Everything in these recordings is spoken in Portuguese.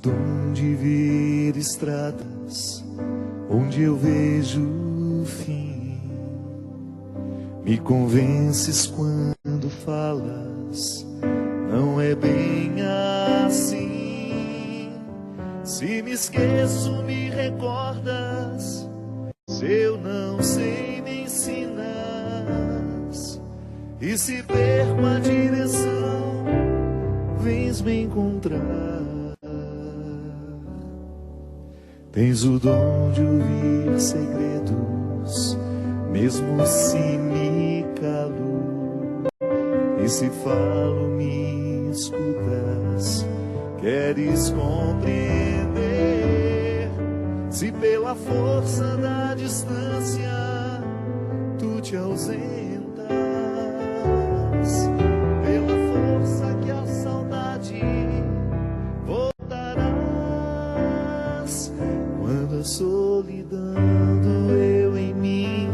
dom de ver estradas onde eu vejo o fim. Me convences quando falas, não é bem assim. Se me esqueço, me recordas. Se eu não sei, me ensinas. E se perco a direção, vens me encontrar. Tens o dom de ouvir segredos, mesmo se me calo. E se falo, me escutas, queres compreender. Se pela força da distância tu te ausentas, pela força que a saudade voltarás. Quando a solidão doeu em mim,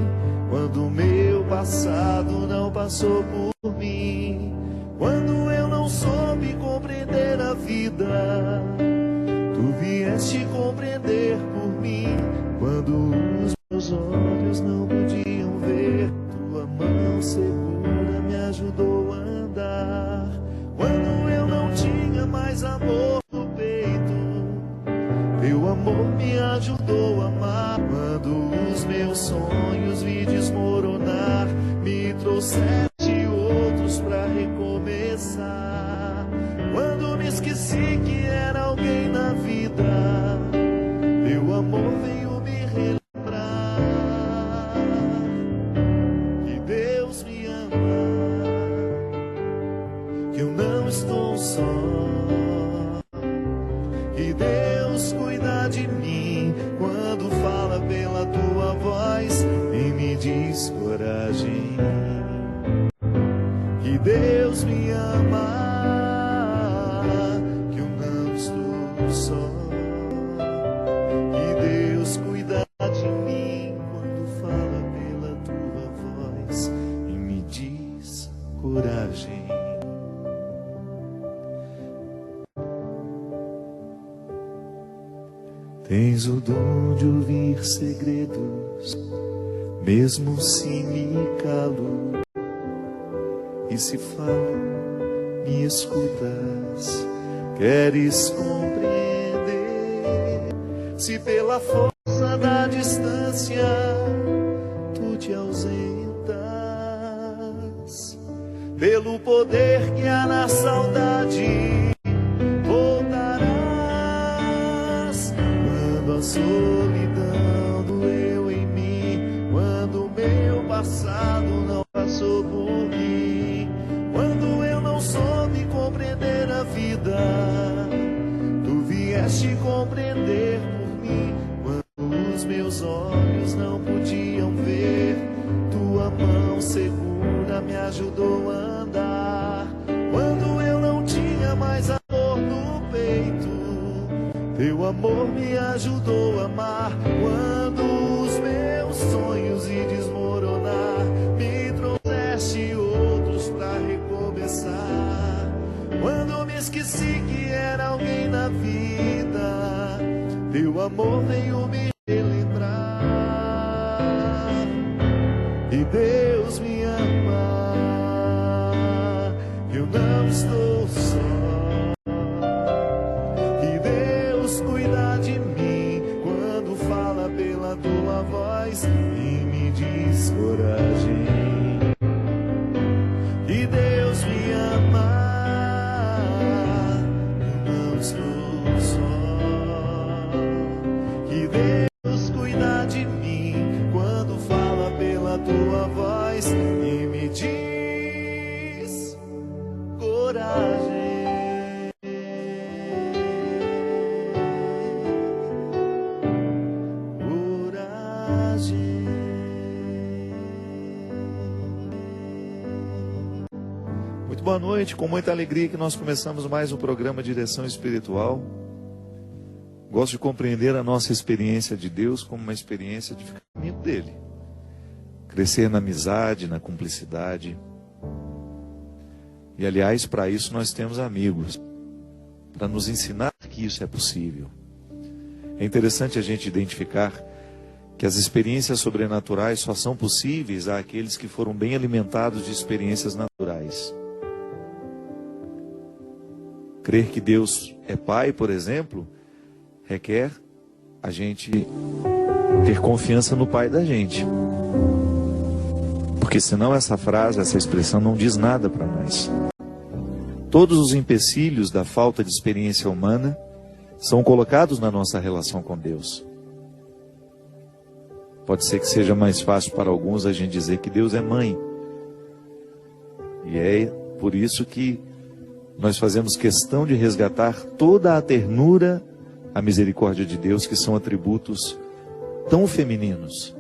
quando o meu passado não passou por mim, quando eu não soube compreender a vida, tu vieste compreender por mim. Quando os meus olhos não podiam ver, tua mão segura me ajudou a andar. Quando eu não tinha mais amor no peito, teu amor me ajudou a amar. Quando os meus sonhos vi desmoronar, me trouxeste outros pra recomeçar. Quando me esqueci que era alguém na vida, teu amor veio me relembrar que Deus me ama, que eu não estou só, que Deus cuida de mim quando fala pela tua voz e me diz coragem, que Deus me ama, que eu não estou só, que Deus cuida de mim quando fala pela tua voz e me diz coragem. Tens o dom de ouvir segredos, mesmo se me calo. E se falo, me escutas, queres compreender. Se pela força da distância tu te ausentas, pelo poder que há na saudade voltarás. Quando a solidão doeu em mim, quando o meu passado não passou por mim, quando eu não soube compreender a vida, tu vieste compreender por mim. Quando os meus olhos não podiam ver, tua mão segura me ajudou a andar. Quando eu não tinha mais amor no peito, teu amor me ajudou a amar. Quando os meus sonhos iam desmoronar, me trouxeste outros pra recomeçar. Quando me esqueci que era alguém na vida, teu amor veio me relembrar. E Deus me ama, eu não estou só, que Deus cuida de mim quando fala pela tua voz e me diz coragem, que Deus me ama, eu não estou só, que Deus cuida de mim quando fala pela tua voz e me diz coragem. Muito boa noite, com muita alegria que nós começamos mais um programa Direção Espiritual. Gosto de compreender a nossa experiência de Deus como uma experiência de ficar amigo dele, crescer na amizade, na cumplicidade. E aliás, para isso nós temos amigos, para nos ensinar que que isso é possível. É interessante a gente identificar que as experiências sobrenaturais só são possíveis àqueles que foram bem alimentados de experiências naturais. Crer que Deus é Pai, por exemplo, requer a gente ter confiança no Pai da gente. Porque senão essa frase, essa expressão não diz nada para nós. Todos os empecilhos da falta de experiência humana são colocados na nossa relação com Deus. Pode ser que seja mais fácil para alguns a gente dizer que Deus é mãe. E é por isso que nós fazemos questão de resgatar toda a ternura, a misericórdia de Deus, que são atributos tão femininos.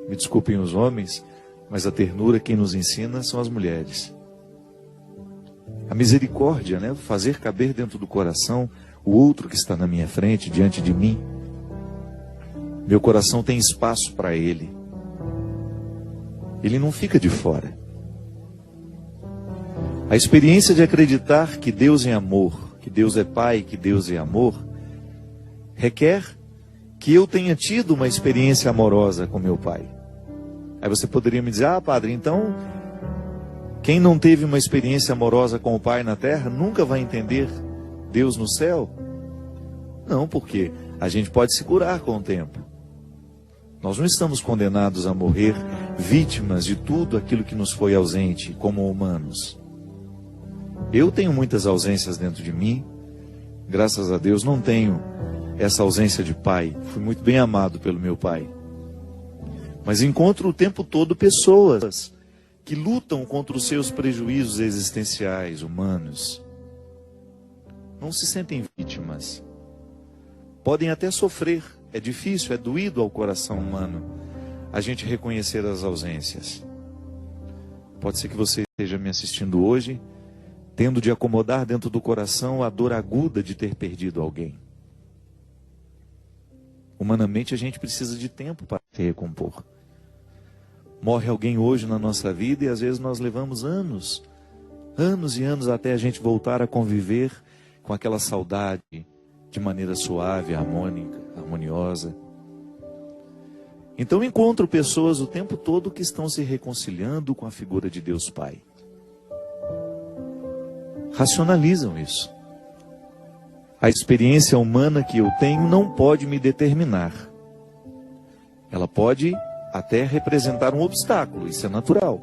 Me desculpem os homens, mas a ternura quem nos ensina são as mulheres. A misericórdia, né? Fazer caber dentro do coração o outro que está na minha frente, diante de mim. Meu coração tem espaço para ele. Ele não fica de fora. A experiência de acreditar que Deus é amor, que Deus é Pai, que Deus é amor, requer que eu tenha tido uma experiência amorosa com meu Pai. Aí você poderia me dizer, padre, então, quem não teve uma experiência amorosa com o Pai na terra, nunca vai entender Deus no céu? Não, porque a gente pode se curar com o tempo. Nós não estamos condenados a morrer vítimas de tudo aquilo que nos foi ausente como humanos. Eu tenho muitas ausências dentro de mim, graças a Deus não tenho essa ausência de pai, fui muito bem amado pelo meu pai. Mas encontro o tempo todo pessoas que lutam contra os seus prejuízos existenciais, humanos. Não se sentem vítimas. Podem até sofrer, é difícil, é doído ao coração humano a gente reconhecer as ausências. Pode ser que você esteja me assistindo hoje, tendo de acomodar dentro do coração a dor aguda de ter perdido alguém. Humanamente a gente precisa de tempo para se recompor. Morre alguém hoje na nossa vida e às vezes nós levamos anos e anos até a gente voltar a conviver com aquela saudade de maneira suave, harmônica, harmoniosa. Então encontro pessoas o tempo todo que estão se reconciliando com a figura de Deus Pai. Racionalizam isso. A experiência humana que eu tenho não pode me determinar. Ela pode até representar um obstáculo, isso é natural.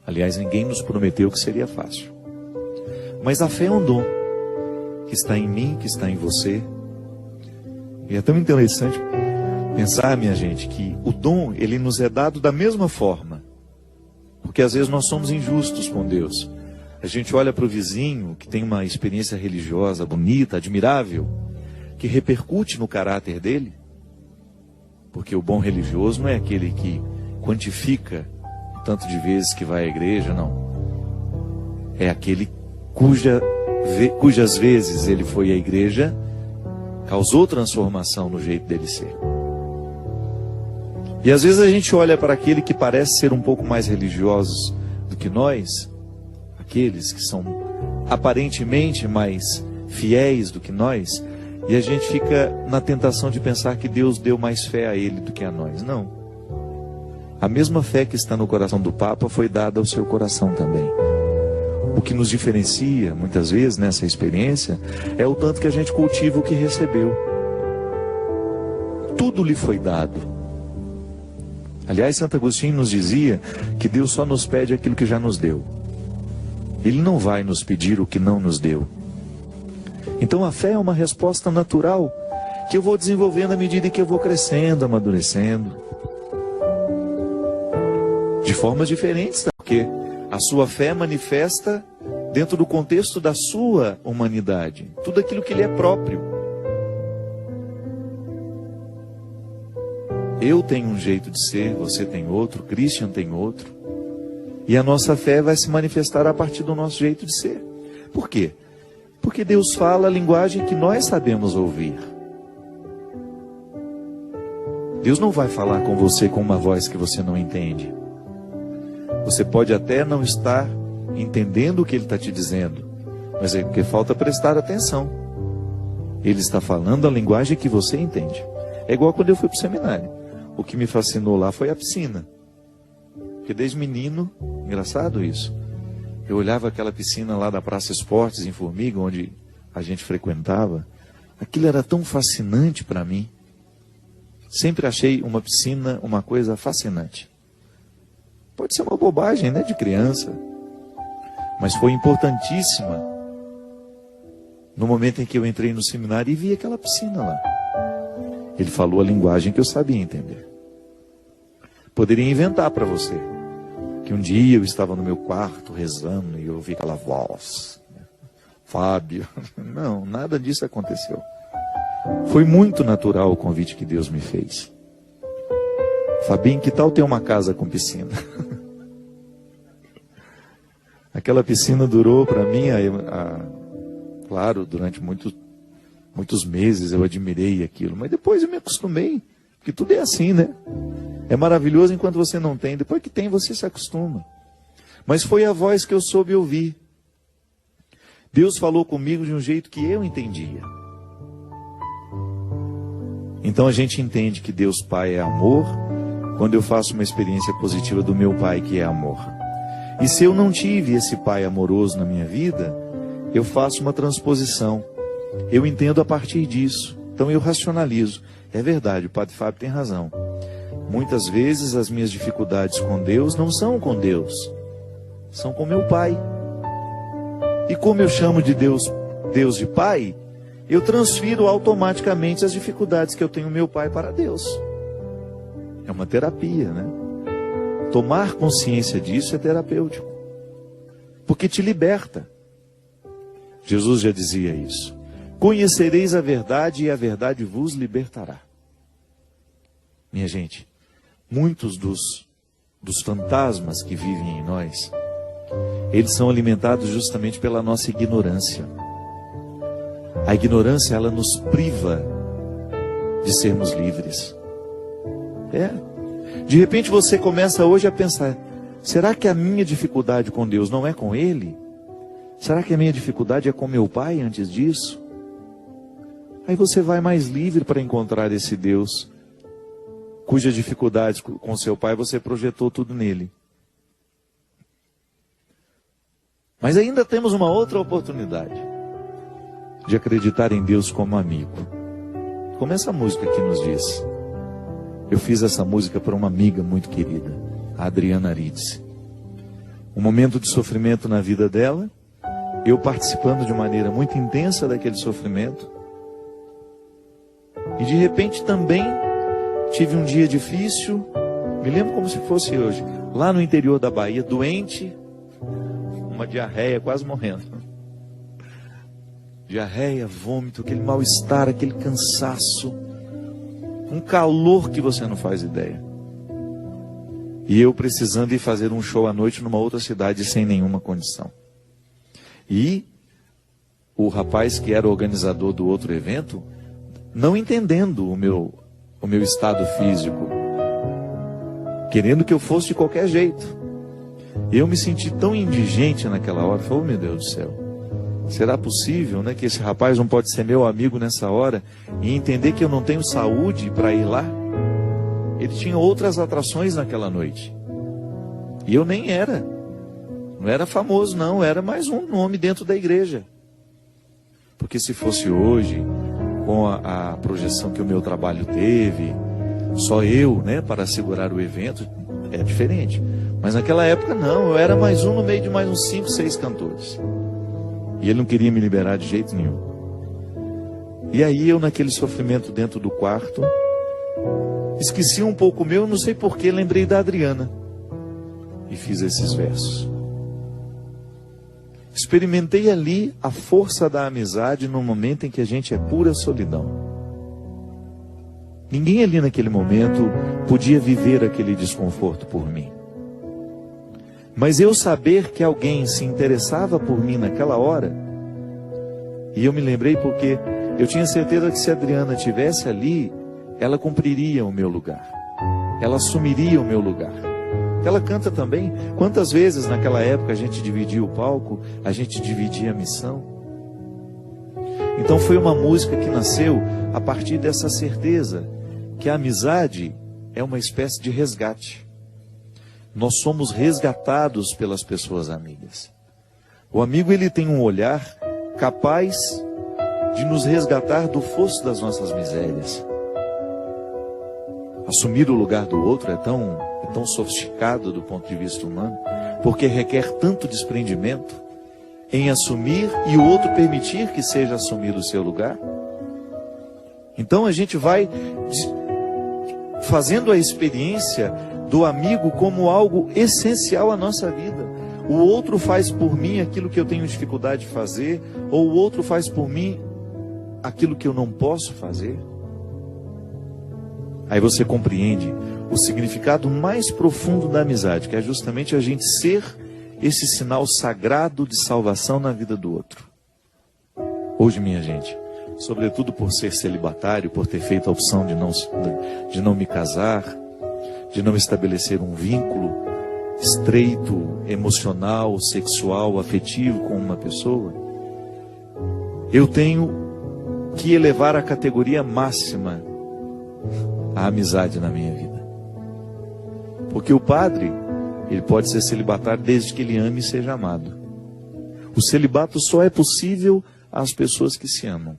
Aliás, ninguém nos prometeu que seria fácil. Mas a fé é um dom que está em mim, que está em você. E é tão interessante pensar, minha gente, que o dom, ele nos é dado da mesma forma. Porque às vezes nós somos injustos com Deus. A gente olha para o vizinho que tem uma experiência religiosa bonita, admirável, que repercute no caráter dele. Porque o bom religioso não é aquele que quantifica o tanto de vezes que vai à igreja, não. É aquele cujas vezes ele foi à igreja, causou transformação no jeito dele ser. E às vezes a gente olha para aquele que parece ser um pouco mais religioso do que nós, aqueles que são aparentemente mais fiéis do que nós, e a gente fica na tentação de pensar que Deus deu mais fé a ele do que a nós. Não. A mesma fé que está no coração do Papa foi dada ao seu coração também. O que nos diferencia, muitas vezes, nessa experiência, é o tanto que a gente cultiva o que recebeu. Tudo lhe foi dado. Aliás, Santo Agostinho nos dizia que Deus só nos pede aquilo que já nos deu. Ele não vai nos pedir o que não nos deu. Então a fé é uma resposta natural que eu vou desenvolvendo à medida que eu vou crescendo, amadurecendo. De formas diferentes, porque a sua fé manifesta dentro do contexto da sua humanidade, tudo aquilo que lhe é próprio. Eu tenho um jeito de ser, você tem outro, Christian tem outro. E a nossa fé vai se manifestar a partir do nosso jeito de ser. Por quê? Porque Deus fala a linguagem que nós sabemos ouvir. Deus não vai falar com você com uma voz que você não entende. Você pode até não estar entendendo o que Ele está te dizendo, Mas é porque falta prestar atenção. Ele está falando a linguagem que você entende. É igual quando eu fui para o seminário. O que me fascinou lá foi a piscina. Porque desde menino, engraçado isso, eu olhava aquela piscina lá da Praça Esportes, em Formiga, onde a gente frequentava. Aquilo era tão fascinante para mim. Sempre achei uma piscina uma coisa fascinante. Pode ser uma bobagem, né, de criança. Mas foi importantíssima no momento em que eu entrei no seminário e vi aquela piscina lá. Ele falou a linguagem que eu sabia entender. Poderia inventar para você que um dia eu estava no meu quarto rezando e eu ouvi aquela voz. Fábio. Não, nada disso aconteceu. Foi muito natural o convite que Deus me fez. Fabinho, que tal ter uma casa com piscina? Aquela piscina durou para mim, claro, durante muitos meses eu admirei aquilo, mas depois eu me acostumei, porque tudo é assim, né? É maravilhoso enquanto você não tem, depois que tem você se acostuma. Mas foi a voz que eu soube ouvir. Deus falou comigo de um jeito que eu entendia. Então a gente entende que Deus Pai é amor, quando eu faço uma experiência positiva do meu Pai que é amor. E se eu não tive esse Pai amoroso na minha vida, eu faço uma transposição. Eu entendo a partir disso. Então eu racionalizo. É verdade, o Padre Fábio tem razão. Muitas vezes as minhas dificuldades com Deus não são com Deus, são com meu Pai. E como eu chamo de Deus de Pai, eu transfiro automaticamente as dificuldades que eu tenho meu Pai para Deus. É uma terapia, né? Tomar consciência disso é terapêutico, porque te liberta. Jesus já dizia isso. Conhecereis a verdade e a verdade vos libertará. Minha gente, muitos dos fantasmas que vivem em nós, eles são alimentados justamente pela nossa ignorância. A ignorância, ela nos priva de sermos livres. De repente você começa hoje a pensar, será que a minha dificuldade com Deus não é com Ele? Será que a minha dificuldade é com meu Pai antes disso? Aí você vai mais livre para encontrar esse Deus, cujas dificuldades com seu Pai você projetou tudo nele. Mas ainda temos uma outra oportunidade de acreditar em Deus como amigo. Como essa música aqui nos diz. Eu fiz essa música para uma amiga muito querida, a Adriana Arides. Um momento de sofrimento na vida dela, eu participando de maneira muito intensa daquele sofrimento. E de repente também tive um dia difícil, me lembro como se fosse hoje, lá no interior da Bahia, doente, uma diarreia, quase morrendo. Diarreia, vômito, aquele mal-estar, aquele cansaço, um calor que você não faz ideia. E eu precisando ir fazer um show à noite numa outra cidade sem nenhuma condição. E o rapaz que era o organizador do outro evento, não entendendo o meu estado físico, querendo que eu fosse de qualquer jeito. Eu me senti tão indigente naquela hora, falei, oh meu Deus do céu, será possível, né, que esse rapaz não pode ser meu amigo nessa hora e entender que eu não tenho saúde para ir lá? Ele tinha outras atrações naquela noite. E eu nem era. Não era famoso, não. Era mais um nome dentro da igreja. Porque se fosse hoje, com a projeção que o meu trabalho teve, só eu, né, para segurar o evento, é diferente. Mas naquela época não. Eu era mais um no meio de mais uns 5, 6 cantores. E ele não queria me liberar de jeito nenhum. E aí eu, naquele sofrimento dentro do quarto, esqueci um pouco o meu, não sei porquê, lembrei da Adriana. E fiz esses versos. Experimentei ali a força da amizade no momento em que a gente é pura solidão. Ninguém ali naquele momento podia viver aquele desconforto por mim. Mas eu saber que alguém se interessava por mim naquela hora, e eu me lembrei porque eu tinha certeza que se a Adriana estivesse ali, ela cumpriria o meu lugar. Ela assumiria o meu lugar. Ela canta também. Quantas vezes naquela época a gente dividia o palco, a gente dividia a missão. Então foi uma música que nasceu a partir dessa certeza que a amizade é uma espécie de resgate. Nós somos resgatados pelas pessoas amigas. O amigo, ele tem um olhar capaz de nos resgatar do fosso das nossas misérias. Assumir o lugar do outro é tão sofisticado do ponto de vista humano, porque requer tanto desprendimento em assumir e o outro permitir que seja assumido o seu lugar. Então a gente vai fazendo a experiência do amigo como algo essencial à nossa vida. O outro faz por mim aquilo que eu tenho dificuldade de fazer, ou o outro faz por mim aquilo que eu não posso fazer. Aí você compreende o significado mais profundo da amizade, que é justamente a gente ser esse sinal sagrado de salvação na vida do outro. Hoje, minha gente, sobretudo por ser celibatário, por ter feito a opção de não me casar, de não estabelecer um vínculo estreito, emocional, sexual, afetivo com uma pessoa, eu tenho que elevar a categoria máxima a amizade na minha vida. Porque o padre, ele pode ser celibatário desde que ele ame e seja amado. O celibato só é possível às pessoas que se amam.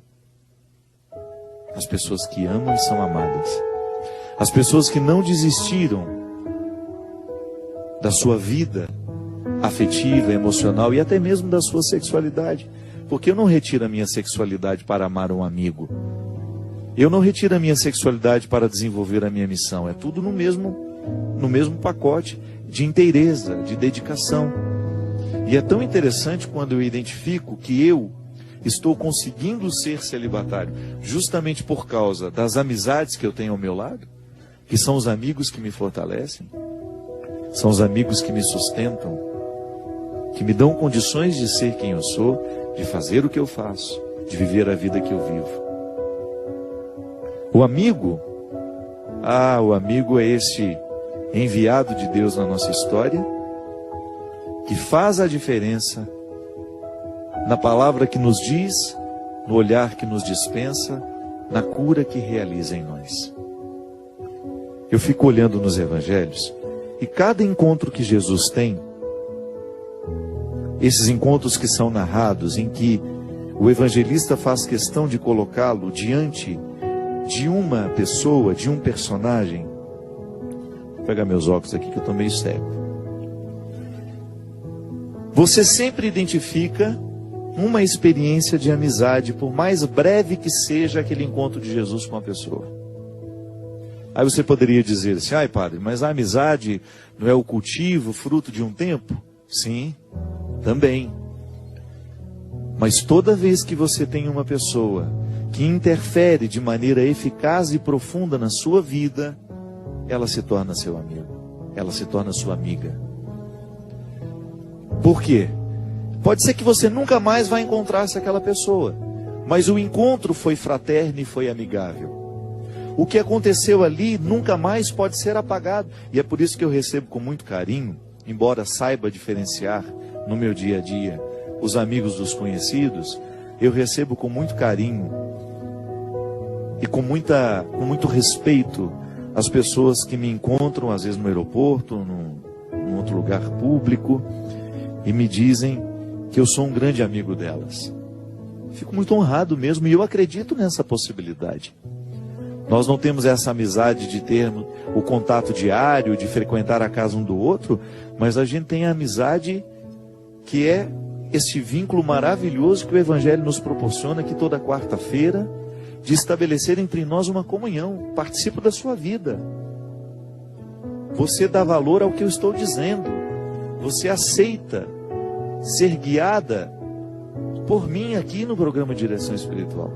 As pessoas que amam e são amadas. As pessoas que não desistiram da sua vida afetiva, emocional e até mesmo da sua sexualidade. Porque eu não retiro a minha sexualidade para amar um amigo. Eu não retiro a minha sexualidade para desenvolver a minha missão. É tudo no mesmo pacote de inteireza, de dedicação. E é tão interessante quando eu identifico que eu estou conseguindo ser celibatário justamente por causa das amizades que eu tenho ao meu lado, que são os amigos que me fortalecem, são os amigos que me sustentam, que me dão condições de ser quem eu sou, de fazer o que eu faço, de viver a vida que eu vivo. O amigo é esse enviado de Deus na nossa história, que faz a diferença na palavra que nos diz, no olhar que nos dispensa, na cura que realiza em nós. Eu fico olhando nos evangelhos, e cada encontro que Jesus tem, esses encontros que são narrados, em que o evangelista faz questão de colocá-lo diante de uma pessoa, de um personagem. Vou pegar meus óculos aqui que eu estou meio cego. Você sempre identifica uma experiência de amizade, por mais breve que seja aquele encontro de Jesus com a pessoa. Aí você poderia dizer assim: ai padre, mas a amizade não é o cultivo, fruto de um tempo? Sim, também. Mas toda vez que você tem uma pessoa que interfere de maneira eficaz e profunda na sua vida, ela se torna seu amigo, ela se torna sua amiga. Por quê? Pode ser que você nunca mais vai encontrar-se aquela pessoa, mas o encontro foi fraterno e foi amigável. O que aconteceu ali nunca mais pode ser apagado. E é por isso que eu recebo com muito carinho, embora saiba diferenciar no meu dia a dia os amigos dos conhecidos, eu recebo com muito carinho e com muito respeito as pessoas que me encontram, às vezes no aeroporto, num outro lugar público, e me dizem que eu sou um grande amigo delas. Fico muito honrado mesmo, e eu acredito nessa possibilidade. Nós não temos essa amizade de ter o contato diário, de frequentar a casa um do outro, mas a gente tem a amizade que é esse vínculo maravilhoso que o Evangelho nos proporciona aqui toda quarta-feira, de estabelecer entre nós uma comunhão. Participo da sua vida. Você dá valor ao que eu estou dizendo. Você aceita ser guiada por mim aqui no programa Direção Espiritual.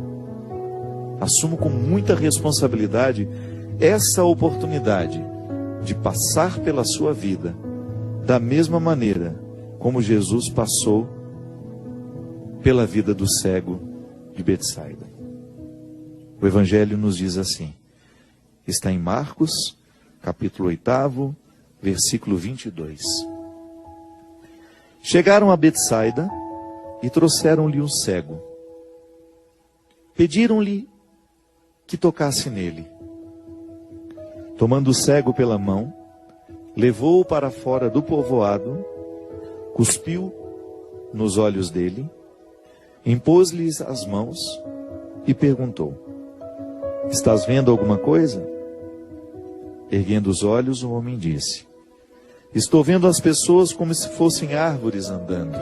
Assumo com muita responsabilidade essa oportunidade de passar pela sua vida da mesma maneira como Jesus passou pela vida do cego de Betsaida. O Evangelho nos diz assim, está em Marcos, capítulo 8, versículo 22. Chegaram a Betsaida e trouxeram-lhe um cego. Pediram-lhe que tocasse nele. Tomando o cego pela mão, levou-o para fora do povoado, cuspiu nos olhos dele, impôs-lhes as mãos e perguntou: estás vendo alguma coisa? Erguendo os olhos, o homem disse: estou vendo as pessoas como se fossem árvores andando.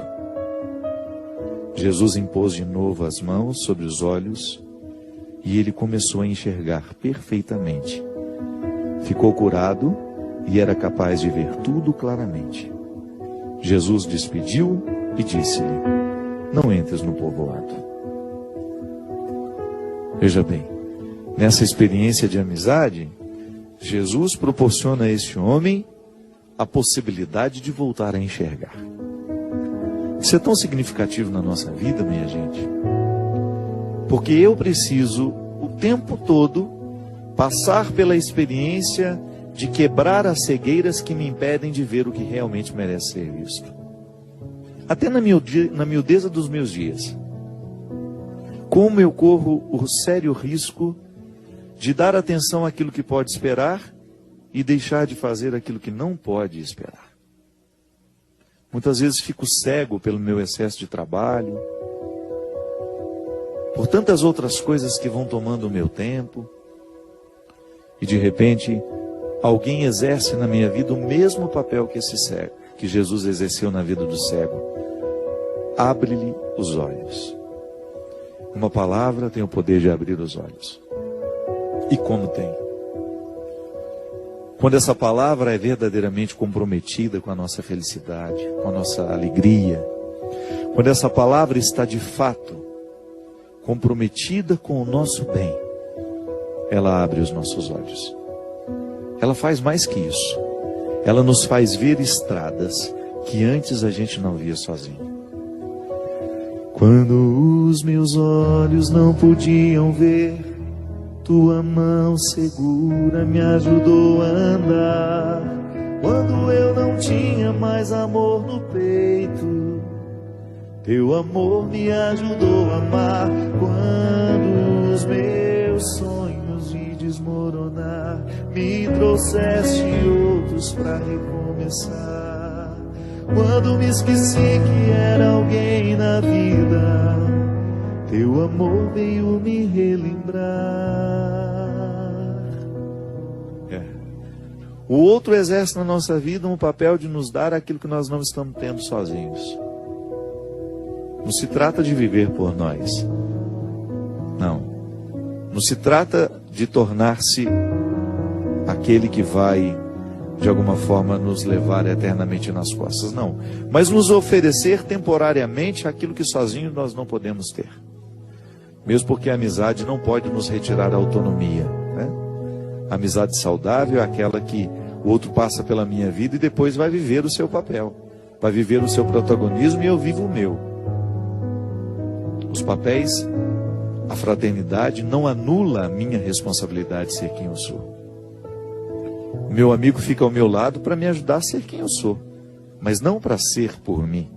Jesus impôs de novo as mãos sobre os olhos e ele começou a enxergar perfeitamente. Ficou curado e era capaz de ver tudo claramente. Jesus despediu e disse-lhe: não entres no povoado. Veja bem, nessa experiência de amizade, Jesus proporciona a este homem a possibilidade de voltar a enxergar. Isso é tão significativo na nossa vida, minha gente, porque eu preciso o tempo todo passar pela experiência de quebrar as cegueiras que me impedem de ver o que realmente merece ser visto. Até na miudeza dos meus dias. Como eu corro o sério risco de dar atenção àquilo que pode esperar e deixar de fazer aquilo que não pode esperar. Muitas vezes fico cego pelo meu excesso de trabalho, por tantas outras coisas que vão tomando o meu tempo, e de repente alguém exerce na minha vida o mesmo papel que esse cego, que Jesus exerceu na vida do cego. Abre-lhe os olhos. Uma palavra tem o poder de abrir os olhos. E como tem? Quando essa palavra é verdadeiramente comprometida com a nossa felicidade, com a nossa alegria, quando essa palavra está de fato comprometida com o nosso bem, ela abre os nossos olhos. Ela faz mais que isso. Ela nos faz ver estradas que antes a gente não via sozinho. Quando os meus olhos não podiam ver, tua mão segura me ajudou a andar. Quando eu não tinha mais amor no peito, teu amor me ajudou a amar. Quando os meus sonhos vi desmoronar, me trouxeste outros para recomeçar. Quando me esqueci que era alguém na vida, teu amor veio me relembrar. O outro exerce na nossa vida um papel de nos dar aquilo que nós não estamos tendo sozinhos. Não se trata de viver por nós. Não. Não se trata de tornar-se aquele que vai, de alguma forma, nos levar eternamente nas costas. Não. Mas nos oferecer temporariamente aquilo que sozinhos nós não podemos ter. Mesmo porque a amizade não pode nos retirar a autonomia, né? A amizade saudável é aquela que o outro passa pela minha vida e depois vai viver o seu papel, vai viver o seu protagonismo e eu vivo o meu. Os papéis, a fraternidade não anula a minha responsabilidade de ser quem eu sou. O meu amigo fica ao meu lado para me ajudar a ser quem eu sou, mas não para ser por mim.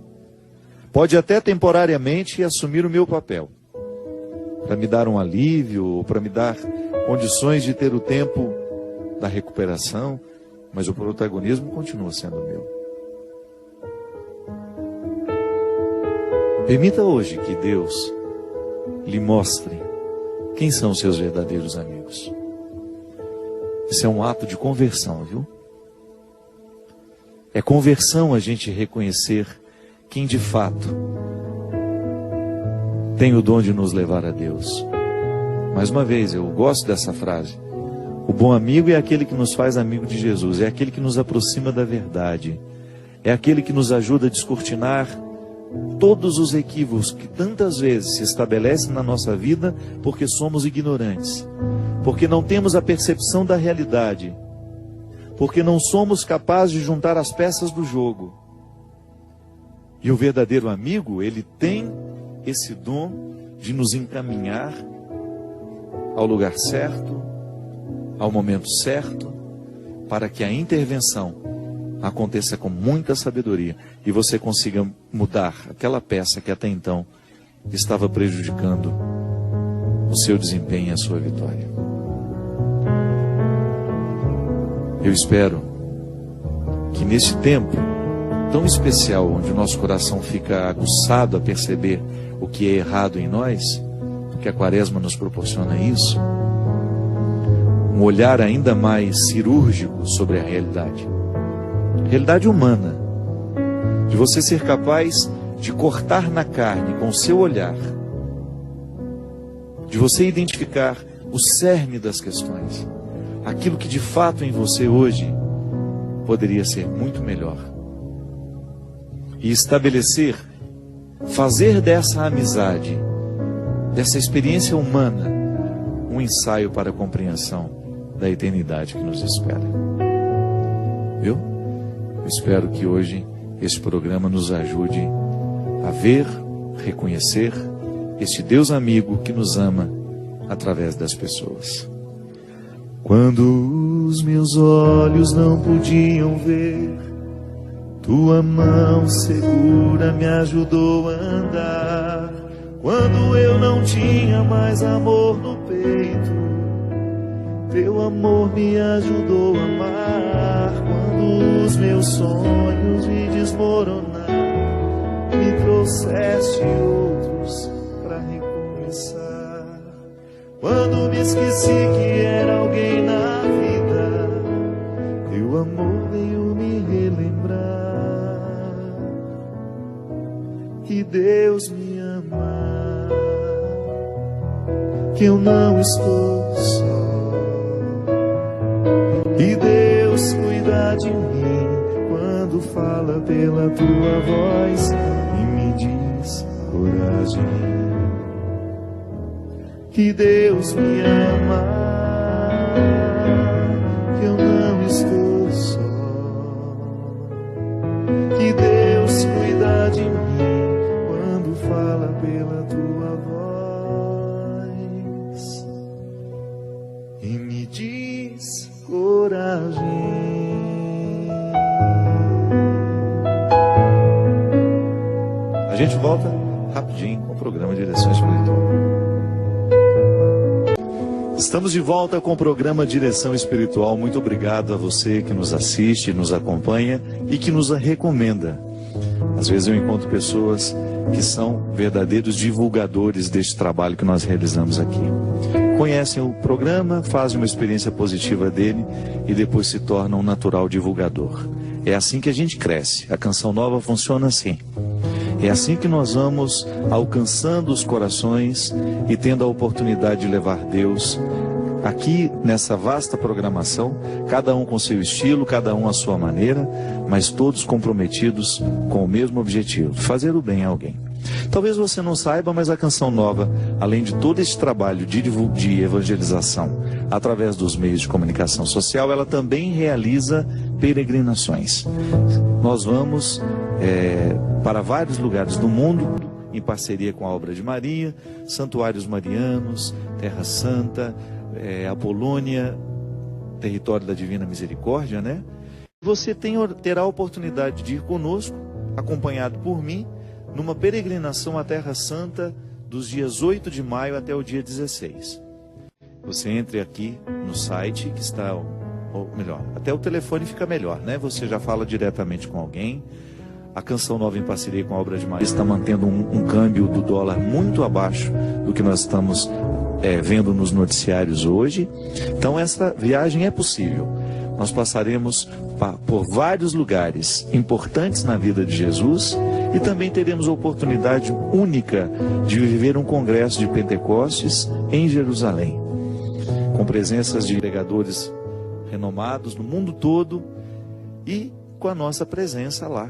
Pode até temporariamente assumir o meu papel, para me dar um alívio, ou para me dar condições de ter o tempo da recuperação, mas o protagonismo continua sendo meu. Permita hoje que Deus lhe mostre quem são os seus verdadeiros amigos. Isso é um ato de conversão, viu? É conversão a gente reconhecer quem de fato tem o dom de nos levar a Deus. Mais uma vez, eu gosto dessa frase. O bom amigo é aquele que nos faz amigo de Jesus, é aquele que nos aproxima da verdade, é aquele que nos ajuda a descortinar todos os equívocos que tantas vezes se estabelecem na nossa vida porque somos ignorantes, porque não temos a percepção da realidade, porque não somos capazes de juntar as peças do jogo. E o verdadeiro amigo, ele tem esse dom de nos encaminhar ao lugar certo, ao momento certo, para que a intervenção aconteça com muita sabedoria e você consiga mudar aquela peça que até então estava prejudicando o seu desempenho e a sua vitória. Eu espero que neste tempo tão especial, onde o nosso coração fica aguçado a perceber o que é errado em nós, porque a Quaresma nos proporciona isso, um olhar ainda mais cirúrgico sobre a realidade humana, de você ser capaz de cortar na carne com o seu olhar, de você identificar o cerne das questões, aquilo que de fato em você hoje poderia ser muito melhor, e estabelecer, fazer dessa amizade, dessa experiência humana, um ensaio para a compreensão da eternidade que nos espera. Viu? Eu espero que hoje este programa nos ajude a ver, reconhecer este Deus amigo que nos ama através das pessoas. Quando os meus olhos não podiam ver, tua mão segura me ajudou a andar. Quando eu não tinha mais amor no peito, teu amor me ajudou a amar. Quando os meus sonhos me desmoronaram, me trouxeste outros para recomeçar. Quando me esqueci que era alguém na vida, teu amor veio me relembrar que Deus me ama, que eu não estou só, que Deus cuida de mim quando fala pela tua voz e me diz coragem. Que Deus me ama, que eu não estou só, que Deus cuida de mim quando fala pela tua voz e me diz coragem. A gente volta rapidinho com o programa Direção Espiritual. Estamos de volta com o programa Direção Espiritual. Muito obrigado a você que nos assiste, nos acompanha e que nos recomenda. Às vezes eu encontro pessoas que são verdadeiros divulgadores deste trabalho que nós realizamos aqui. Conhecem o programa, fazem uma experiência positiva dele e depois se tornam um natural divulgador. É assim que a gente cresce. A Canção Nova funciona assim. É assim que nós vamos alcançando os corações e tendo a oportunidade de levar Deus aqui nessa vasta programação, cada um com seu estilo, cada um à sua maneira, mas todos comprometidos com o mesmo objetivo, fazer o bem a alguém. Talvez você não saiba, mas a Canção Nova, além de todo esse trabalho de evangelização através dos meios de comunicação social, ela também realiza peregrinações. Nós vamos para vários lugares do mundo, em parceria com a Obra de Maria, santuários marianos, Terra Santa, a Polônia, território da Divina Misericórdia, né? Você terá a oportunidade de ir conosco, acompanhado por mim, numa peregrinação à Terra Santa dos dias 8 de maio até o dia 16. Você entre aqui no site que está, ou melhor, até o telefone fica melhor, né? Você já fala diretamente com alguém. A Canção Nova, em parceria com a Obra de Maria, está mantendo um câmbio do dólar muito abaixo do que nós estamos vendo nos noticiários hoje. Então essa viagem é possível. Nós passaremos por vários lugares importantes na vida de Jesus e também teremos a oportunidade única de viver um congresso de Pentecostes em Jerusalém, com presenças de pregadores renomados no mundo todo e com a nossa presença lá,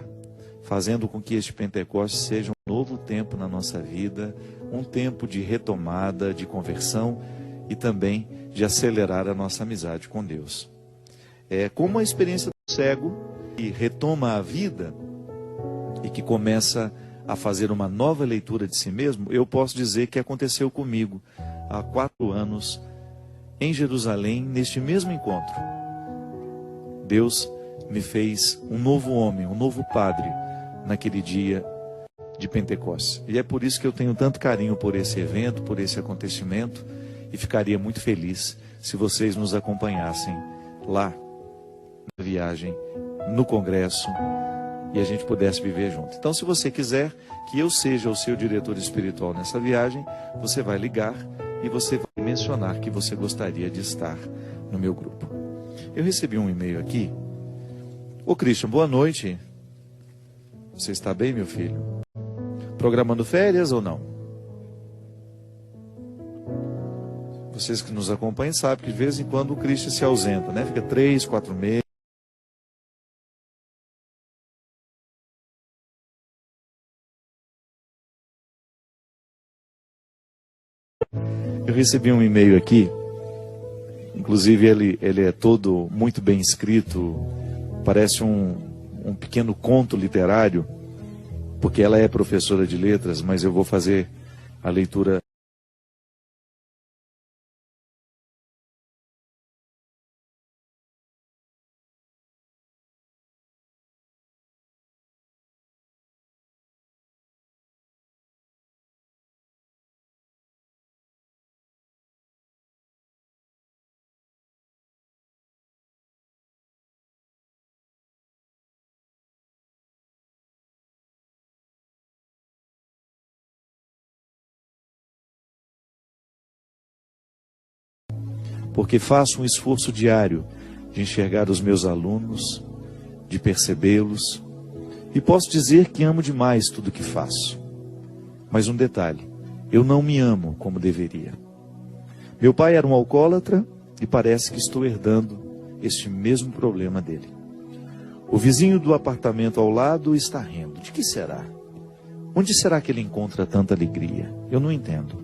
fazendo com que este Pentecostes seja um novo tempo na nossa vida, um tempo de retomada, de conversão e também de acelerar a nossa amizade com Deus. É como a experiência do cego que retoma a vida e que começa a fazer uma nova leitura de si mesmo. Eu posso dizer que aconteceu comigo há 4 anos em Jerusalém, neste mesmo encontro. Deus me fez um novo homem, um novo padre naquele dia de Pentecostes. E é por isso que eu tenho tanto carinho por esse evento, por esse acontecimento, e ficaria muito feliz se vocês nos acompanhassem lá na viagem, no congresso, e a gente pudesse viver junto. Então, se você quiser que eu seja o seu diretor espiritual nessa viagem, você vai ligar e você vai mencionar que você gostaria de estar no meu grupo. Eu recebi um e-mail aqui. Ô Christian, boa noite. Você está bem, meu filho? Programando férias ou não? Vocês que nos acompanham sabem que de vez em quando o Christian se ausenta, né? Fica 3, 4 meses. Eu recebi um e-mail aqui, inclusive ele é todo muito bem escrito, parece um pequeno conto literário, porque ela é professora de letras, mas eu vou fazer a leitura. Porque faço um esforço diário de enxergar os meus alunos, de percebê-los, e posso dizer que amo demais tudo que faço. Mas um detalhe, eu não me amo como deveria. Meu pai era um alcoólatra e parece que estou herdando este mesmo problema dele. O vizinho do apartamento ao lado está rindo. De que será? Onde será que ele encontra tanta alegria? Eu não entendo.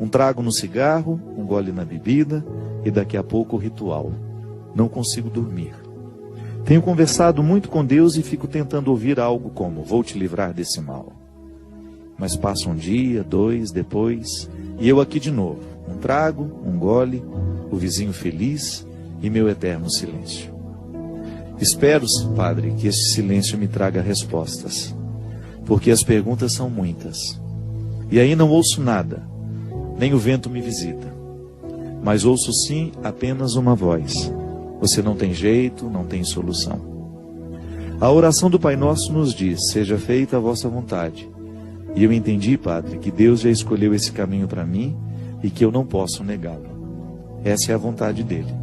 Um trago no cigarro, um gole na bebida e daqui a pouco o ritual. Não consigo dormir. Tenho conversado muito com Deus e fico tentando ouvir algo como: vou te livrar desse mal. Mas passa um dia, 2, depois, e eu aqui de novo. Um trago, um gole, o vizinho feliz e meu eterno silêncio. Espero, Padre, que este silêncio me traga respostas, porque as perguntas são muitas. E aí não ouço nada. Nem o vento me visita, mas ouço sim apenas uma voz: você não tem jeito, não tem solução. A oração do Pai Nosso nos diz: seja feita a vossa vontade. E eu entendi, Padre, que Deus já escolheu esse caminho para mim e que eu não posso negá-lo. Essa é a vontade dele.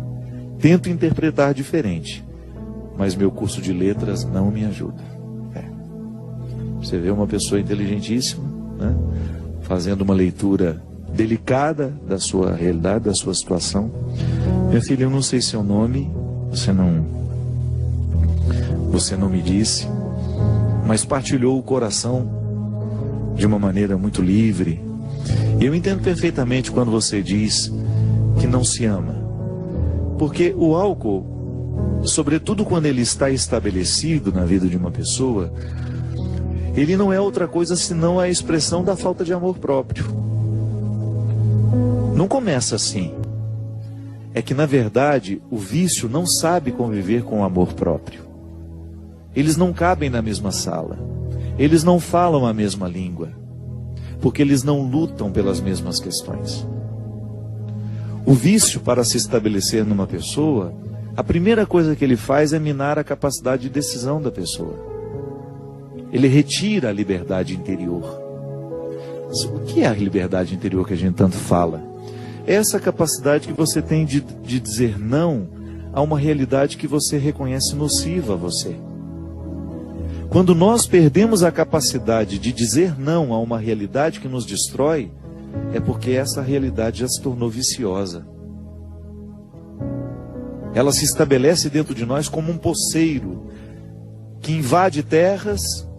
Tento interpretar diferente, mas meu curso de letras não me ajuda. Você vê uma pessoa inteligentíssima, né, fazendo uma leitura delicada da sua realidade, da sua situação. Minha filha, eu não sei seu nome, você não me disse, mas partilhou o coração de uma maneira muito livre. E eu entendo perfeitamente quando você diz que não se ama, porque o álcool, sobretudo quando ele está estabelecido na vida de uma pessoa, ele não é outra coisa senão a expressão da falta de amor próprio. Não começa assim. É que, na verdade, o vício não sabe conviver com o amor próprio. Eles não cabem na mesma sala. Eles não falam a mesma língua. Porque eles não lutam pelas mesmas questões. O vício, para se estabelecer numa pessoa, a primeira coisa que ele faz é minar a capacidade de decisão da pessoa. Ele retira a liberdade interior. O que é a liberdade interior que a gente tanto fala? Essa capacidade que você tem de dizer não a uma realidade que você reconhece nociva a você. Quando nós perdemos a capacidade de dizer não a uma realidade que nos destrói, é porque essa realidade já se tornou viciosa. Ela se estabelece dentro de nós como um poceiro que invade terras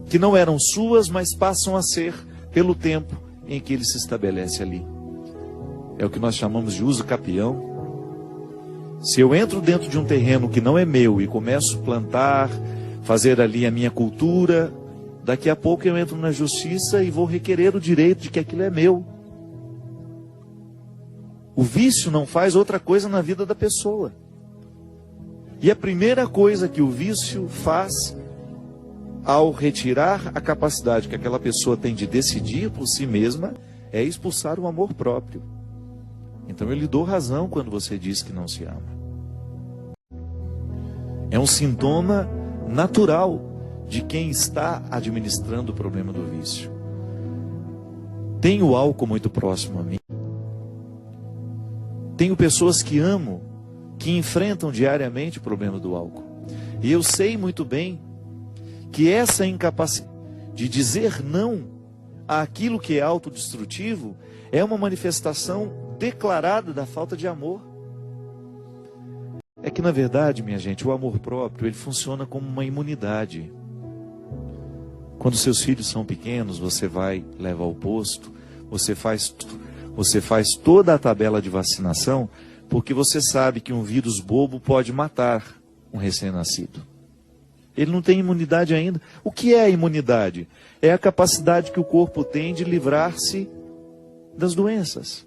que não eram suas, mas passam a ser pelo tempo em que ele se estabelece ali. É o que nós chamamos de uso capião. Se eu entro dentro de um terreno que não é meu e começo a plantar, fazer ali a minha cultura, daqui a pouco eu entro na justiça e vou requerer o direito de que aquilo é meu. O vício não faz outra coisa na vida da pessoa. E a primeira coisa que o vício faz, ao retirar a capacidade que aquela pessoa tem de decidir por si mesma, é expulsar o amor próprio. Então eu lhe dou razão quando você diz que não se ama. É um sintoma natural de quem está administrando o problema do vício. Tenho o álcool muito próximo a mim. Tenho pessoas que amo, que enfrentam diariamente o problema do álcool. E eu sei muito bem que essa incapacidade de dizer não àquilo que é autodestrutivo é uma manifestação declarada da falta de amor. É que, na verdade, minha gente, o amor próprio, ele funciona como uma imunidade. Quando seus filhos são pequenos, você vai, leva ao posto, você faz toda a tabela de vacinação, porque você sabe que um vírus bobo pode matar um recém-nascido. Ele não tem imunidade ainda. O que é a imunidade? É a capacidade que o corpo tem de livrar-se das doenças.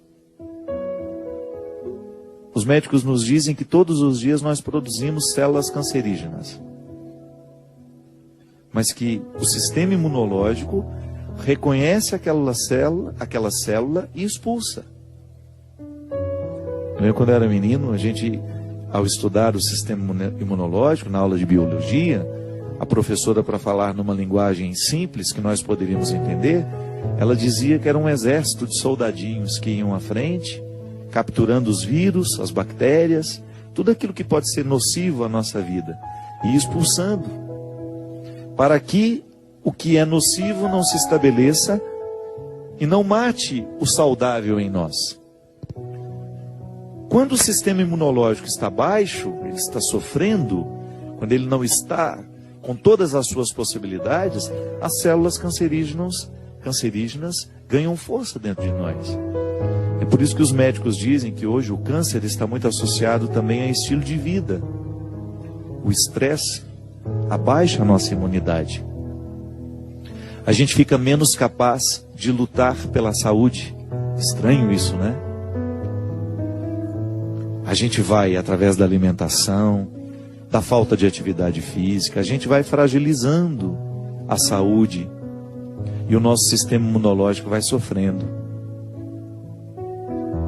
Os médicos nos dizem que todos os dias nós produzimos células cancerígenas. Mas que o sistema imunológico reconhece aquela célula e expulsa. Eu lembro quando eu era menino, a gente, ao estudar o sistema imunológico, na aula de biologia, a professora, para falar numa linguagem simples que nós poderíamos entender, ela dizia que era um exército de soldadinhos que iam à frente, capturando os vírus, as bactérias, tudo aquilo que pode ser nocivo à nossa vida, e expulsando, para que o que é nocivo não se estabeleça e não mate o saudável em nós. Quando o sistema imunológico está baixo, ele está sofrendo, quando ele não está com todas as suas possibilidades, as células cancerígenas ganham força dentro de nós. É por isso que os médicos dizem que hoje o câncer está muito associado também a estilo de vida. O estresse abaixa a nossa imunidade. A gente fica menos capaz de lutar pela saúde. Estranho isso, né? A gente vai, através da alimentação, da falta de atividade física, a gente vai fragilizando a saúde e o nosso sistema imunológico vai sofrendo.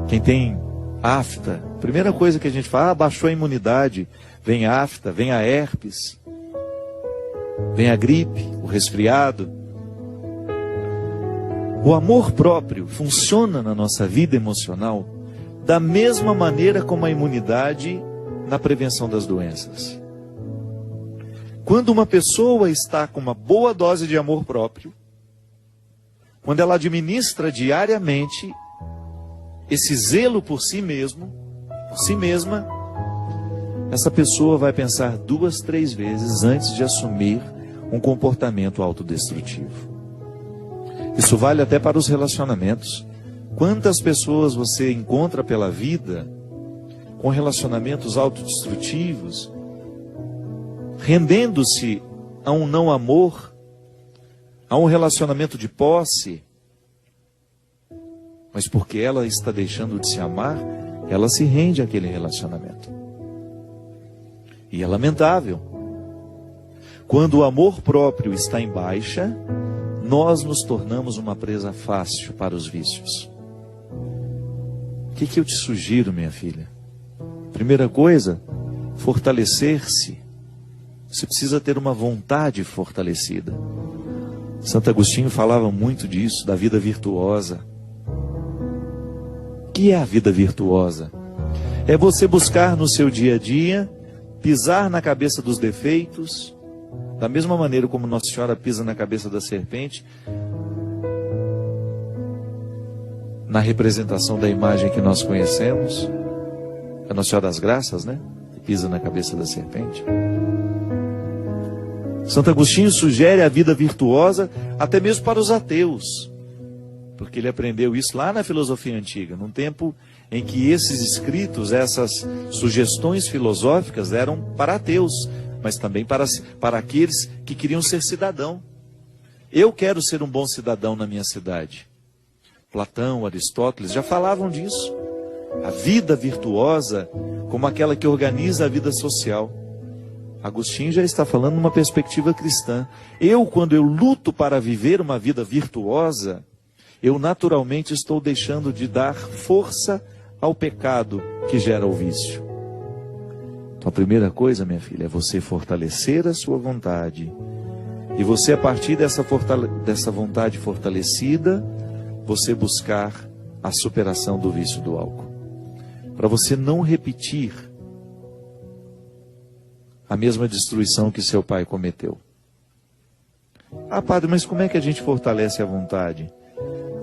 Quem tem afta, primeira coisa que a gente fala, baixou a imunidade, vem a afta, vem a herpes, vem a gripe, o resfriado. O amor próprio funciona na nossa vida emocional da mesma maneira como a imunidade na prevenção das doenças. Quando uma pessoa está com uma boa dose de amor próprio, quando ela administra diariamente esse zelo por si mesmo, por si mesma, essa pessoa vai pensar 2, 3 vezes antes de assumir um comportamento autodestrutivo. Isso vale até para os relacionamentos. Quantas pessoas você encontra pela vida com relacionamentos autodestrutivos, rendendo-se a um não amor, a um relacionamento de posse, mas porque ela está deixando de se amar, ela se rende àquele relacionamento. E é lamentável. Quando o amor próprio está em baixa, nós nos tornamos uma presa fácil para os vícios. O que eu te sugiro, minha filha? Primeira coisa, fortalecer-se. Você precisa ter uma vontade fortalecida. Santo Agostinho falava muito disso, da vida virtuosa. O que é a vida virtuosa? É você buscar no seu dia a dia, pisar na cabeça dos defeitos, da mesma maneira como Nossa Senhora pisa na cabeça da serpente, na representação da imagem que nós conhecemos, a Nossa Senhora das Graças, né? Que pisa na cabeça da serpente. Santo Agostinho sugere a vida virtuosa até mesmo para os ateus, porque ele aprendeu isso lá na filosofia antiga, num tempo em que esses escritos, essas sugestões filosóficas eram para ateus, mas também para aqueles que queriam ser cidadão. Eu quero ser um bom cidadão na minha cidade. Platão, Aristóteles já falavam disso. A vida virtuosa como aquela que organiza a vida social. Agostinho já está falando numa perspectiva cristã. Quando eu luto para viver uma vida virtuosa, eu naturalmente estou deixando de dar força ao pecado que gera o vício. Então a primeira coisa, minha filha, é você fortalecer a sua vontade. E você, a partir dessa vontade fortalecida, você buscar a superação do vício do álcool. Para você não repetir a mesma destruição que seu pai cometeu. Ah, padre, mas como é que a gente fortalece a vontade?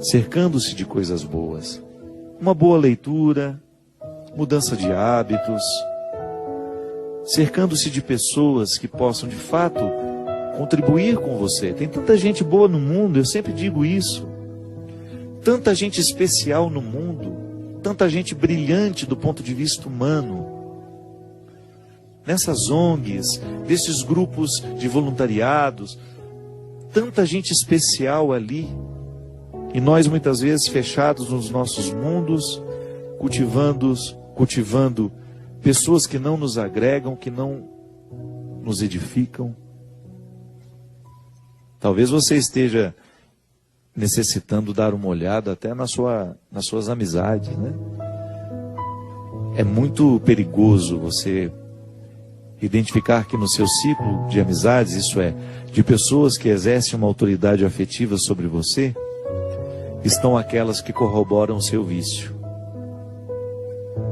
Cercando-se de coisas boas. Uma boa leitura, mudança de hábitos, cercando-se de pessoas que possam de fato contribuir com você. Tem tanta gente boa no mundo, eu sempre digo isso. Tanta gente especial no mundo, tanta gente brilhante do ponto de vista humano. Nessas ONGs, desses grupos de voluntariados, tanta gente especial ali. E nós muitas vezes fechados nos nossos mundos, cultivando pessoas que não nos agregam, que não nos edificam. Talvez você esteja necessitando dar uma olhada até nas suas amizades, né? É muito perigoso você identificar que no seu ciclo de amizades, isso é, de pessoas que exercem uma autoridade afetiva sobre você, estão aquelas que corroboram o seu vício.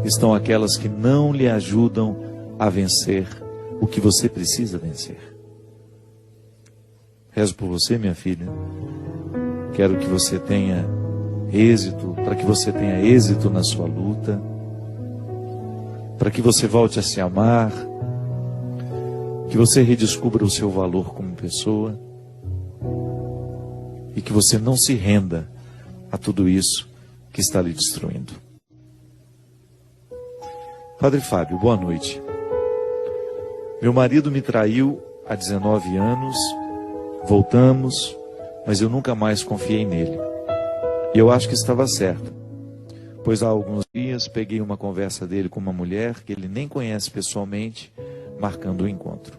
Estão aquelas que não lhe ajudam a vencer o que você precisa vencer. Rezo por você, minha filha. Quero que você tenha êxito, para que você tenha êxito na sua luta, para que você volte a se amar, que você redescubra o seu valor como pessoa e que você não se renda a tudo isso que está lhe destruindo. Padre Fábio, boa noite. Meu marido me traiu há 19 anos, voltamos, mas eu nunca mais confiei nele. E eu acho que estava certo, pois há alguns dias peguei uma conversa dele com uma mulher que ele nem conhece pessoalmente, marcando o encontro.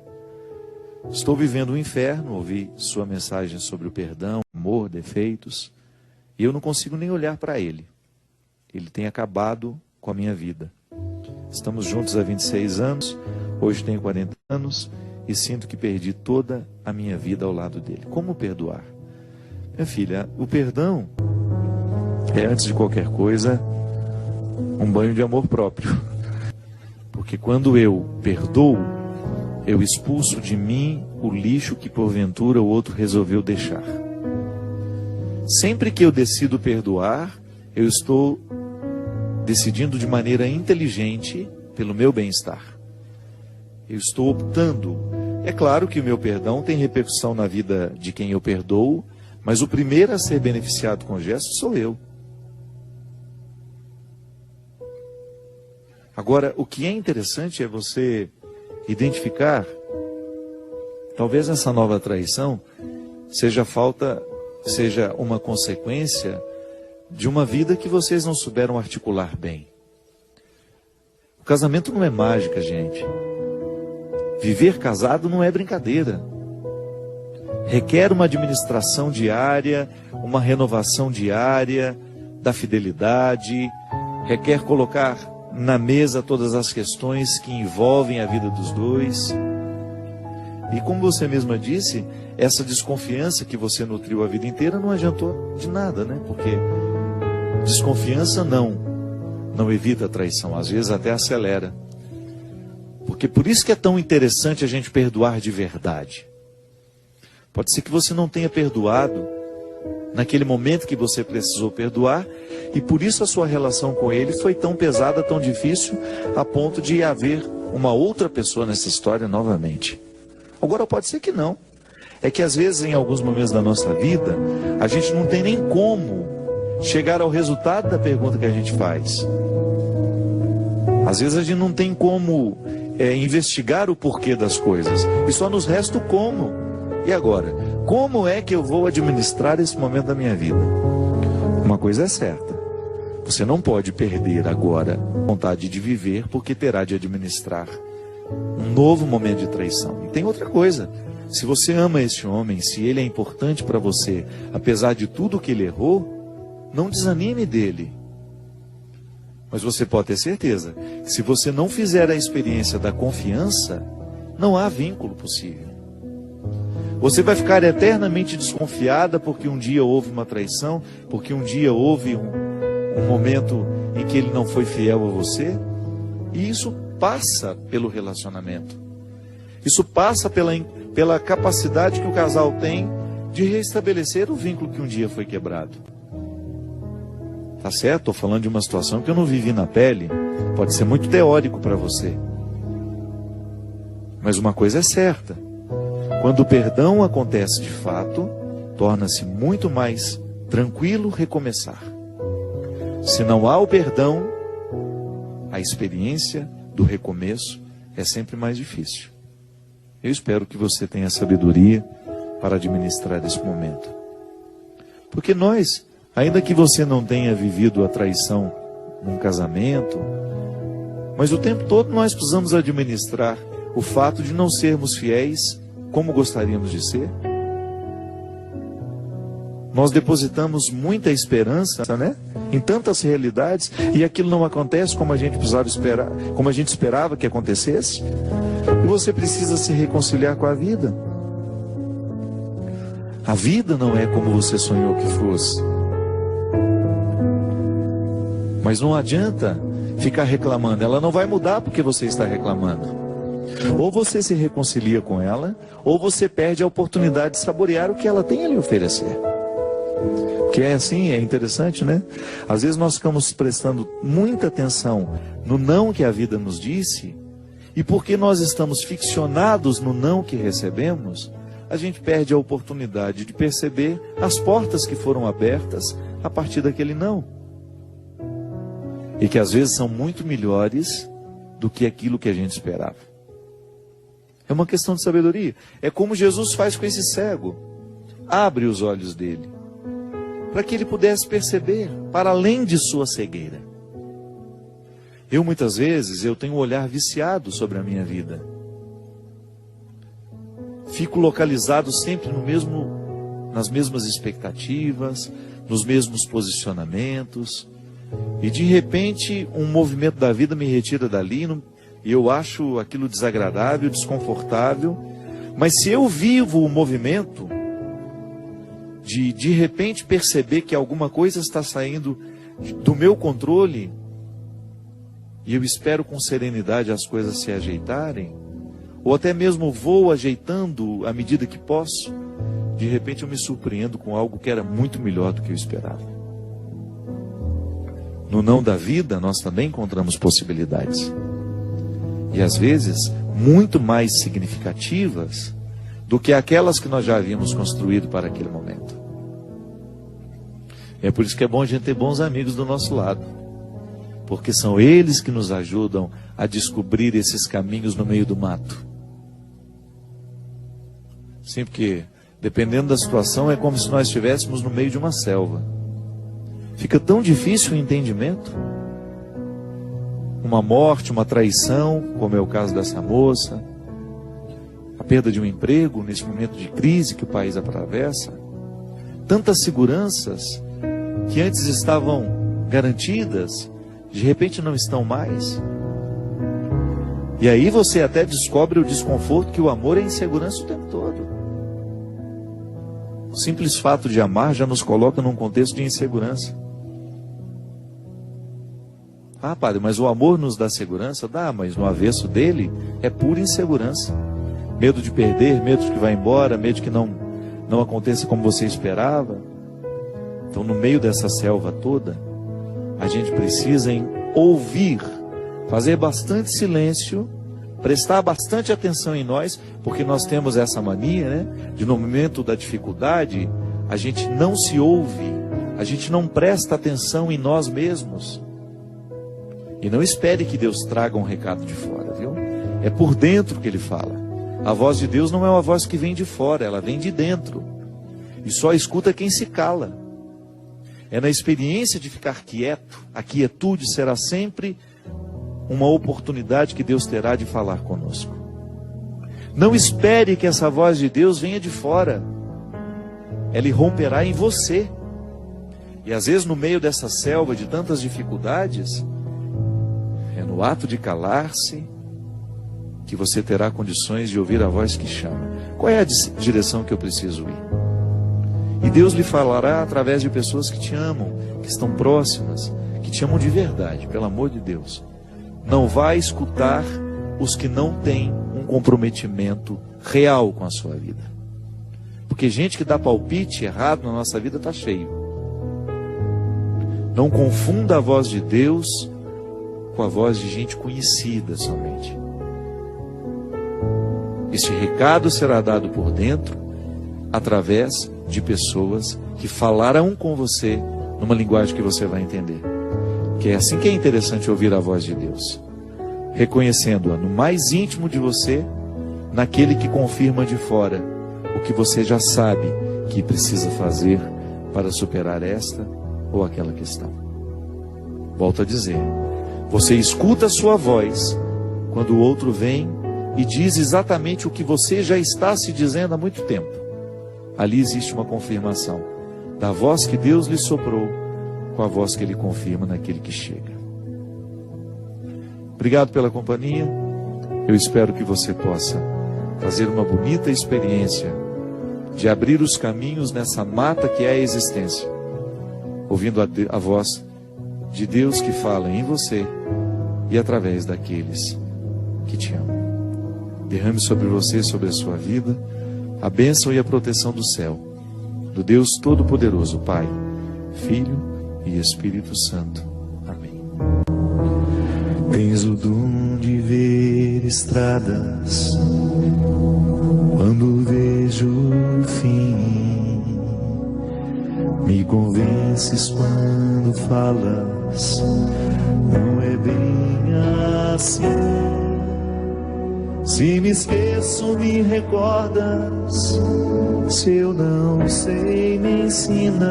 Estou vivendo um inferno, ouvi sua mensagem sobre o perdão, amor, defeitos, e eu não consigo nem olhar para ele. Ele tem acabado com a minha vida. Estamos juntos há 26 anos, hoje tenho 40 anos e sinto que perdi toda a minha vida ao lado dele. Como perdoar? Minha filha, o perdão é, antes de qualquer coisa, um banho de amor próprio. Porque quando eu perdoo, eu expulso de mim o lixo que porventura o outro resolveu deixar. Sempre que eu decido perdoar, eu estou decidindo de maneira inteligente pelo meu bem-estar. Eu estou optando. É claro que o meu perdão tem repercussão na vida de quem eu perdoo, mas o primeiro a ser beneficiado com o gesto sou eu. Agora, o que é interessante é você identificar, talvez essa nova traição seja uma consequência de uma vida que vocês não souberam articular bem. O casamento não é mágica, gente. Viver casado não é brincadeira. Requer uma administração diária, uma renovação diária da fidelidade, requer colocar na mesa todas as questões que envolvem a vida dos dois. E como você mesma disse, essa desconfiança que você nutriu a vida inteira não adiantou de nada, né? Porque desconfiança não evita a traição, às vezes até acelera. Porque por isso que é tão interessante a gente perdoar de verdade. Pode ser que você não tenha perdoado naquele momento que você precisou perdoar, e por isso a sua relação com ele foi tão pesada, tão difícil, a ponto de haver uma outra pessoa nessa história novamente. Agora pode ser que não. É que às vezes em alguns momentos da nossa vida, a gente não tem nem como chegar ao resultado da pergunta que a gente faz. Às vezes a gente não tem como investigar o porquê das coisas, e só nos resta o como. E agora? Como é que eu vou administrar esse momento da minha vida? Uma coisa é certa: você não pode perder agora a vontade de viver, porque terá de administrar um novo momento de traição. E tem outra coisa, se você ama esse homem, se ele é importante para você, apesar de tudo que ele errou, não desanime dele. Mas você pode ter certeza que se você não fizer a experiência da confiança, não há vínculo possível. Você vai ficar eternamente desconfiada porque um dia houve uma traição, porque um dia houve um momento em que ele não foi fiel a você. E isso passa pelo relacionamento. Isso passa pela capacidade que o casal tem de restabelecer o vínculo que um dia foi quebrado. Tá certo? Estou falando de uma situação que eu não vivi na pele. Pode ser muito teórico para você. Mas uma coisa é certa. Quando o perdão acontece de fato, torna-se muito mais tranquilo recomeçar. Se não há o perdão, a experiência do recomeço é sempre mais difícil. Eu espero que você tenha sabedoria para administrar esse momento. Porque nós, ainda que você não tenha vivido a traição num casamento, mas o tempo todo nós precisamos administrar o fato de não sermos fiéis como gostaríamos de ser. Nós depositamos muita esperança, né, em tantas realidades, e aquilo não acontece como a gente precisava esperar, como a gente esperava que acontecesse. E você precisa se reconciliar com a vida. A vida não é como você sonhou que fosse. Mas não adianta ficar reclamando, ela não vai mudar porque você está reclamando. Ou você se reconcilia com ela, ou você perde a oportunidade de saborear o que ela tem a lhe oferecer. Porque é assim, é interessante, né? Às vezes nós ficamos prestando muita atenção no não que a vida nos disse, e porque nós estamos ficcionados no não que recebemos, a gente perde a oportunidade de perceber as portas que foram abertas a partir daquele não. E que às vezes são muito melhores do que aquilo que a gente esperava. É uma questão de sabedoria. É como Jesus faz com esse cego. Abre os olhos dele, para que ele pudesse perceber, para além de sua cegueira. Eu muitas vezes, eu tenho um olhar viciado sobre a minha vida. Fico localizado sempre nas mesmas expectativas, nos mesmos posicionamentos. E de repente, um movimento da vida me retira dali, e eu acho aquilo desagradável, desconfortável. Mas se eu vivo o movimento de repente perceber que alguma coisa está saindo do meu controle, e eu espero com serenidade as coisas se ajeitarem, ou até mesmo vou ajeitando à medida que posso, de repente eu me surpreendo com algo que era muito melhor do que eu esperava. No não da vida, nós também encontramos possibilidades. E às vezes, muito mais significativas do que aquelas que nós já havíamos construído para aquele momento. É por isso que é bom a gente ter bons amigos do nosso lado. Porque são eles que nos ajudam a descobrir esses caminhos no meio do mato. Sim, porque dependendo da situação é como se nós estivéssemos no meio de uma selva. Fica tão difícil o entendimento. Uma morte, uma traição, como é o caso dessa moça, a perda de um emprego nesse momento de crise que o país atravessa, tantas seguranças que antes estavam garantidas, de repente não estão mais. E aí você até descobre o desconforto que o amor é insegurança o tempo todo. O simples fato de amar já nos coloca num contexto de insegurança. Ah, padre, mas o amor nos dá segurança? Dá, mas no avesso dele é pura insegurança. Medo de perder, medo de que vá embora, medo de que não aconteça como você esperava. Então, no meio dessa selva toda, a gente precisa ouvir, fazer bastante silêncio, prestar bastante atenção em nós, porque nós temos essa mania, né, de no momento da dificuldade, a gente não se ouve, a gente não presta atenção em nós mesmos. E não espere que Deus traga um recado de fora, viu? É por dentro que Ele fala. A voz de Deus não é uma voz que vem de fora, ela vem de dentro. E só escuta quem se cala. É na experiência de ficar quieto, a quietude será sempre uma oportunidade que Deus terá de falar conosco. Não espere que essa voz de Deus venha de fora. Ela irromperá em você. E às vezes no meio dessa selva de tantas dificuldades, é no ato de calar-se que você terá condições de ouvir a voz que chama. Qual é a direção que eu preciso ir? E Deus lhe falará através de pessoas que te amam, que estão próximas, que te amam de verdade, pelo amor de Deus. Não vai escutar os que não têm um comprometimento real com a sua vida. Porque gente que dá palpite errado na nossa vida está cheio. Não confunda a voz de Deus com a voz de gente conhecida somente. Este recado será dado por dentro, através de pessoas que falarão com você numa linguagem que você vai entender. Que é assim que é interessante ouvir a voz de Deus. Reconhecendo-a no mais íntimo de você, naquele que confirma de fora o que você já sabe que precisa fazer para superar esta ou aquela questão. Volto a dizer, você escuta a sua voz quando o outro vem e diz exatamente o que você já está se dizendo há muito tempo. Ali existe uma confirmação da voz que Deus lhe soprou com a voz que Ele confirma naquele que chega. Obrigado pela companhia. Eu espero que você possa fazer uma bonita experiência de abrir os caminhos nessa mata que é a existência, ouvindo a voz de Deus que fala em você e através daqueles que te amam. Derrame sobre você, sobre a sua vida, a bênção e a proteção do céu, do Deus Todo-Poderoso, Pai, Filho e Espírito Santo. Amém. Tens o dom de ver estradas quando vejo o fim. Me convences quando falas, não é bem assim. Se me esqueço, me recordas. Se eu não sei, me ensinas.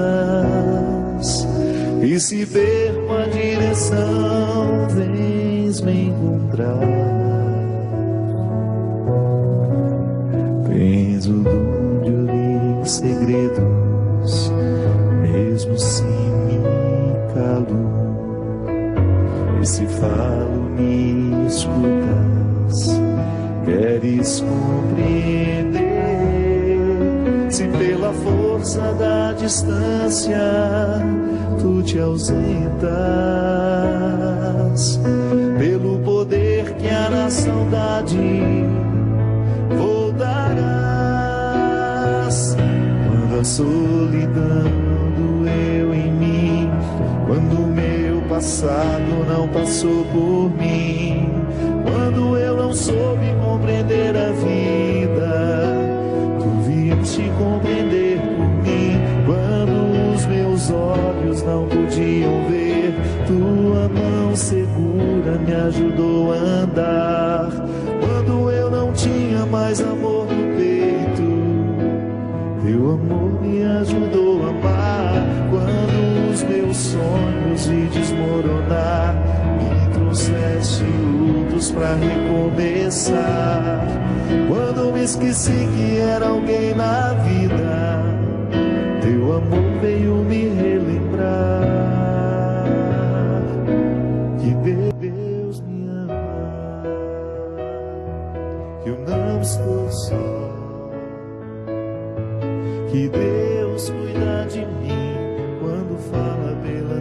E se perco a direção, vens me encontrar. Tens o dom de ouvir segredos, mesmo se me calo. E se falo, me escutas. Queres compreender, se pela força da distância tu te ausentas, pelo poder que há na saudade voltarás. Quando a solidão doeu em mim, quando o meu passado não passou por mim, quando eu não soube compreender a vida, tu vieste compreender por mim. Quando os meus olhos não podiam ver, tua mão segura me ajudou a andar. Quando eu não tinha mais amor no peito, teu amor me ajudou a amar. Quando os meus sonhos de desmoronar me trouxeste lutos pra recomeçar. Quando me esqueci que era alguém na vida, teu amor veio me relembrar que Deus me ama, que eu não estou só, que Deus cuida de mim quando fala pela